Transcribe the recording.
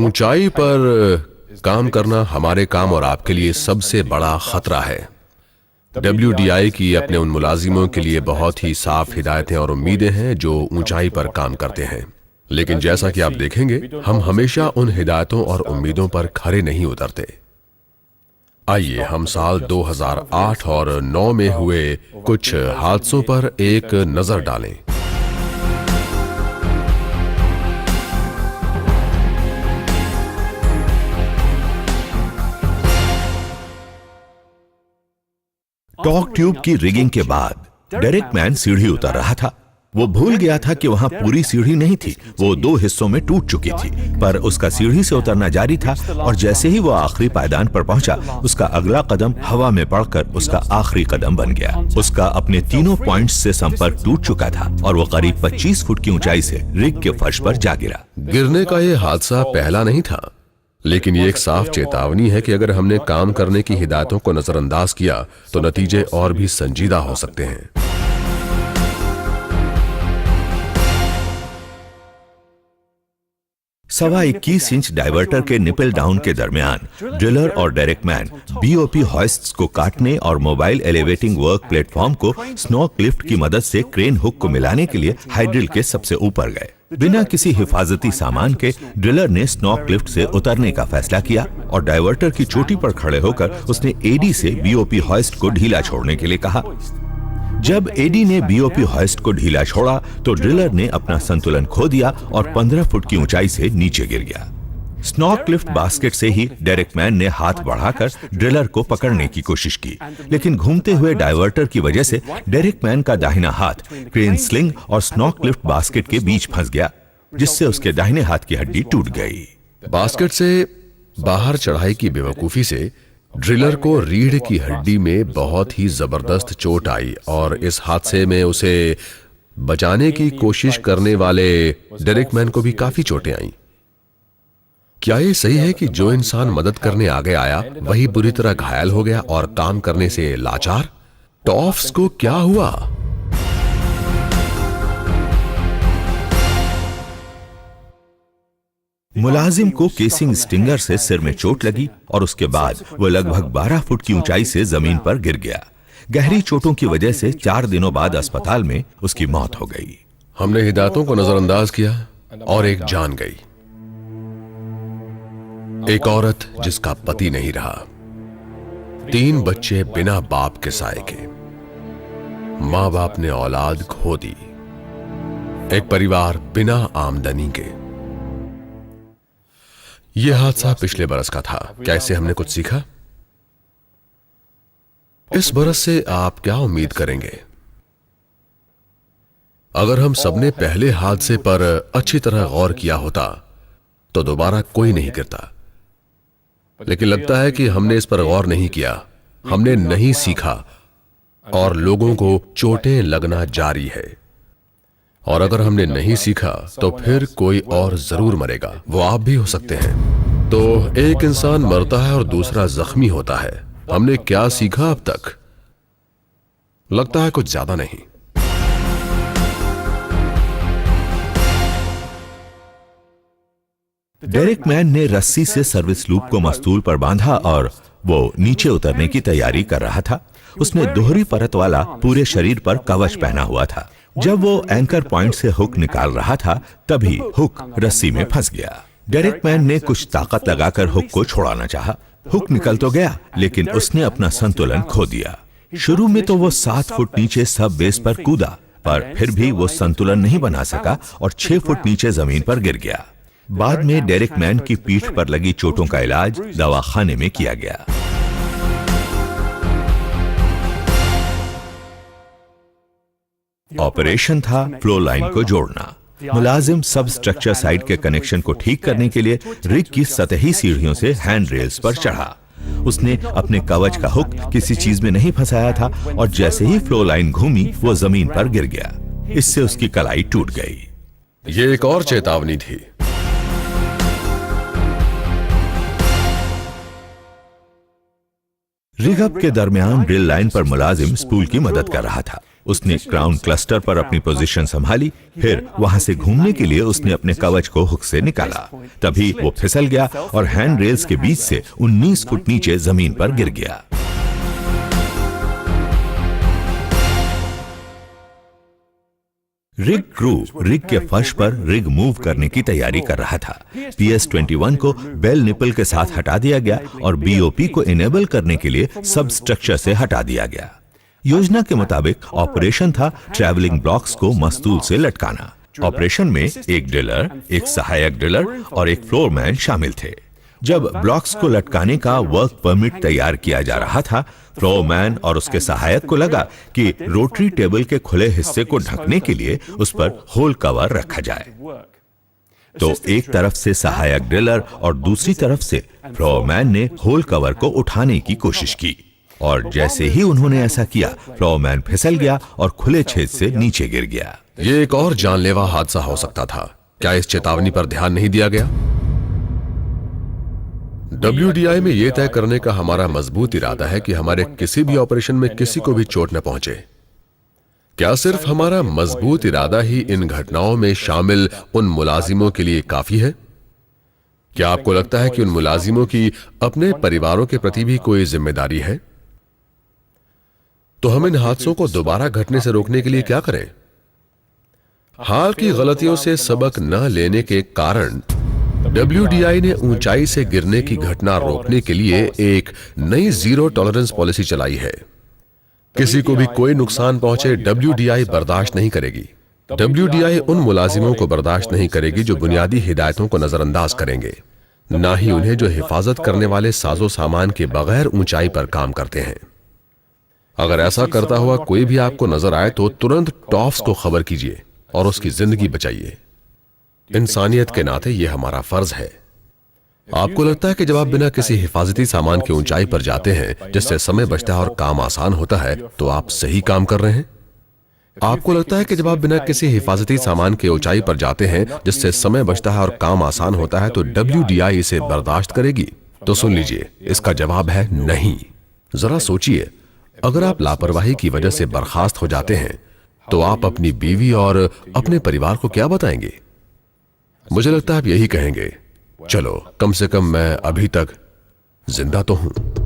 ऊंचाई पर काम करना हमारे काम और आपके लिए सबसे बड़ा खतरा है। WDI की अपने उन मुलाजिमों के लिए बहुत ही साफ हिदायतें और उम्मीदें हैं जो ऊंचाई पर काम करते हैं, लेकिन जैसा कि आप देखेंगे हम हमेशा उन हिदायतों और उम्मीदों पर खरे नहीं उतरते। आइए हम साल 2008 और 2009 में हुए कुछ हादसों पर एक नजर डालें। टॉक ट्यूब की रिगिंग के बाद डेरेक मैन सीढ़ी उतर रहा था। वो भूल गया था कि वहां पूरी सीढ़ी नहीं थी, वो 2 हिस्सों में टूट चुकी थी, पर उसका सीढ़ी से उतरना जारी था और जैसे ही वो आखिरी पायदान पर पहुंचा, उसका अगला कदम हवा में पड़कर उसका आखिरी कदम बन गया। उसका अपने तीनों पॉइंट्स से संपर्क टूट चुका था और वो करीब 25 फुट की ऊंचाई से रिग के फर्श पर जा गिरा। गिरने का ये हादसा पहला नहीं था, लेकिन ये एक साफ चेतावनी है कि अगर हमने काम करने की हिदायतों को नजरअंदाज किया तो नतीजे और भी संजीदा हो सकते हैं। सवा 21 इंच डाइवर्टर के निपल डाउन के दरमियान ड्रिलर और डेरेक मैन BOP हॉइस्ट्स को काटने और मोबाइल एलिवेटिंग वर्क प्लेटफॉर्म को स्नो क्लिफ्ट की मदद से क्रेन हुक को मिलाने के लिए हाइड्रिल के सबसे ऊपर गए। बिना किसी हिफाजती सामान के ड्रिलर ने स्नो क्लिफ्ट से उतरने का फैसला किया और डाइवर्टर की चोटी पर खड़े होकर उसने AD से BOP हॉइस्ट को ढीला छोड़ने के लिए कहा। जब AD ने BOP हॉइस्ट को ढीला छोड़ा तो ड्रिलर ने अपना संतुलन खो दिया और 15 फुट की ऊंचाई से नीचे गिर गया। स्नो क्लिफ्ट बास्केट से ही डेरेक मैन ने हाथ बढ़ाकर ड्रिलर को पकड़ने की कोशिश की, लेकिन घूमते हुए डाइवर्टर की वजह से डेरेक मैन का दाहिना हाथ क्रेन स्लिंग और स्नो क्लिफ्ट बास्केट के बीच फंस गया, जिससे उसके दाहिने हाथ की हड्डी टूट गई। बास्केट से बाहर चढ़ाई की बेवकूफी से ड्रिलर को रीढ़ की हड्डी में बहुत ही जबरदस्त चोट आई और इस हादसे में उसे बचाने की कोशिश करने वाले डेरेक मैन को भी काफी चोटें आईं। क्या ये सही है कि जो इंसान मदद करने आगे आया वही बुरी तरह घायल हो गया और काम करने से लाचार? टॉफ्स को क्या हुआ? मुलाजिम को केसिंग स्टिंगर से सिर में चोट लगी और उसके बाद वो लगभग 12 फुट की ऊंचाई से जमीन पर गिर गया। गहरी चोटों की वजह से 4 दिनों बाद अस्पताल में उसकी मौत हो गई। हमने हिदायतों को नजरअंदाज किया और एक जान गई। एक औरत जिसका पति नहीं रहा, 3 बच्चे बिना बाप के साए के, मां बाप ने औलाद खो दी, एक परिवार बिना आमदनी के। यह हादसा पिछले बरस का था। क्या इससे हमने कुछ सीखा? इस बरस से आप क्या उम्मीद करेंगे? अगर हम सबने पहले हादसे पर अच्छी तरह गौर किया होता तो दोबारा कोई नहीं गिरता, लेकिन लगता है कि हमने इस पर गौर नहीं किया, हमने नहीं सीखा और लोगों को चोटें लगना जारी है। और अगर हमने नहीं सीखा तो फिर कोई और जरूर मरेगा, वो आप भी हो सकते हैं। तो एक इंसान मरता है और दूसरा जख्मी होता है। हमने क्या सीखा अब तक? लगता है कुछ ज्यादा नहीं। डेरेक मैन ने रस्सी से सर्विस लूप को मस्तूल पर बांधा और वो नीचे उतरने की तैयारी कर रहा था। उसने दोहरी परत वाला पूरे शरीर पर कवच पहना हुआ था। जब वो एंकर पॉइंट से हुक निकाल रहा था तभी हुक रस्सी में फंस गया। डेरेक मैन ने कुछ ताकत लगाकर हुक को छुड़ाना चाहा। हुक निकल तो गया, लेकिन उसने अपना संतुलन खो दिया। शुरू में तो वो 7 फुट नीचे सब बेस पर कूदा, पर फिर भी वो संतुलन नहीं बना सका और 6 फुट नीचे जमीन पर गिर गया। बाद में डेरेक मैन की पीठ पर लगी चोटों का इलाज दवाखाने में किया गया। ऑपरेशन था फ्लो लाइन को जोड़ना। मुलाजिम सब स्ट्रक्चर साइड के कनेक्शन को ठीक करने के लिए रिग की सतही सीढ़ियों से हैंड रेल्स पर चढ़ा। उसने अपने कवच का हुक किसी चीज में नहीं फंसाया था और जैसे ही फ्लो लाइन घूमी वो जमीन पर गिर गया। इससे उसकी कलाई टूट गई। ये एक और चेतावनी थी। रिग अप के दरमियान ड्रिल लाइन पर मुलाजिम स्पूल की मदद कर रहा था। उसने क्राउन क्लस्टर पर अपनी पोजीशन संभाली, फिर वहां से घूमने के लिए उसने अपने कवच को हुक से निकाला। तभी वो फिसल गया और हैंड रेल्स के बीच से 19 फुट नीचे जमीन पर गिर गया। रिग क्रू रिग के फर्श पर रिग मूव करने की तैयारी कर रहा था। PS-21 को बेल निपल के साथ हटा दिया गया और BOP को इनेबल करने के लिए सब स्ट्रक्चर से हटा दिया गया। योजना के मुताबिक ऑपरेशन था ट्रैवलिंग ब्लॉक्स को मस्तूल से लटकाना। ऑपरेशन में एक ड्रिलर, एक सहायक ड्रिलर और एक फ्लोरमैन शामिल थे। जब ब्लॉक्स को लटकाने का वर्क परमिट तैयार किया जा रहा था, फ्लोरमैन और उसके सहायक को लगा कि रोटरी टेबल के खुले हिस्से को ढकने के लिए उस पर होल कवर रखा जाए। तो एक तरफ से सहायक ड्रिलर और दूसरी तरफ से फ्लोरमैन ने होल कवर को उठाने की कोशिश की, और जैसे ही उन्होंने ऐसा किया, फ्लोरमैन फिसल गया और खुले छेद से नीचे गिर गया। यह एक और जानलेवा हादसा हो सकता था। क्या इस चेतावनी पर ध्यान नहीं दिया गया? WDI में यह तय करने का हमारा मजबूत इरादा है कि हमारे किसी भी ऑपरेशन में किसी को भी चोट न पहुंचे। क्या सिर्फ हमारा मजबूत इरादा ही इन घटनाओं में शामिल उन मुलाजिमों के लिए काफी है? क्या आपको लगता है कि उन मुलाजिमों की अपने परिवारों के प्रति भी कोई जिम्मेदारी है? तो हम इन हादसों को दोबारा घटने से रोकने के लिए क्या करें? हाल की गलतियों से सबक न लेने के कारण WDI ने ऊंचाई से गिरने की घटना रोकने के लिए एक नई जीरो टॉलरेंस पॉलिसी चलाई है। किसी को भी कोई नुकसान पहुंचे, WDI बर्दाश्त नहीं करेगी। WDI उन मुलाजिमों को बर्दाश्त नहीं करेगी जो बुनियादी हिदायतों को नजरअंदाज करेंगे, ना ही उन्हें जो हिफाजत करने वाले साजो सामान के बगैर ऊंचाई पर काम करते हैं। अगर ऐसा करता हुआ कोई भी आपको नजर आए तो तुरंत टॉफ्स को खबर कीजिए और उसकी जिंदगी बचाइए। इंसानियत के नाते यह हमारा फर्ज है। आपको लगता है कि जब आप बिना किसी हिफाजती सामान की ऊंचाई पर जाते हैं जिससे समय बचता है और काम आसान होता है, तो आप सही काम कर रहे हैं? आपको लगता है कि जब आप बिना किसी हिफाजती सामान के ऊंचाई पर जाते हैं जिससे समय बचता है और काम आसान होता है, तो WDI इसे बर्दाश्त करेगी? तो सुन लीजिए, इसका जवाब है नहीं। जरा सोचिए, अगर आप लापरवाही की वजह से बर्खास्त हो जाते हैं तो आप अपनी बीवी और अपने परिवार को क्या बताएंगे? मुझे लगता है आप यही कहेंगे, चलो कम से कम मैं अभी तक जिंदा तो हूं।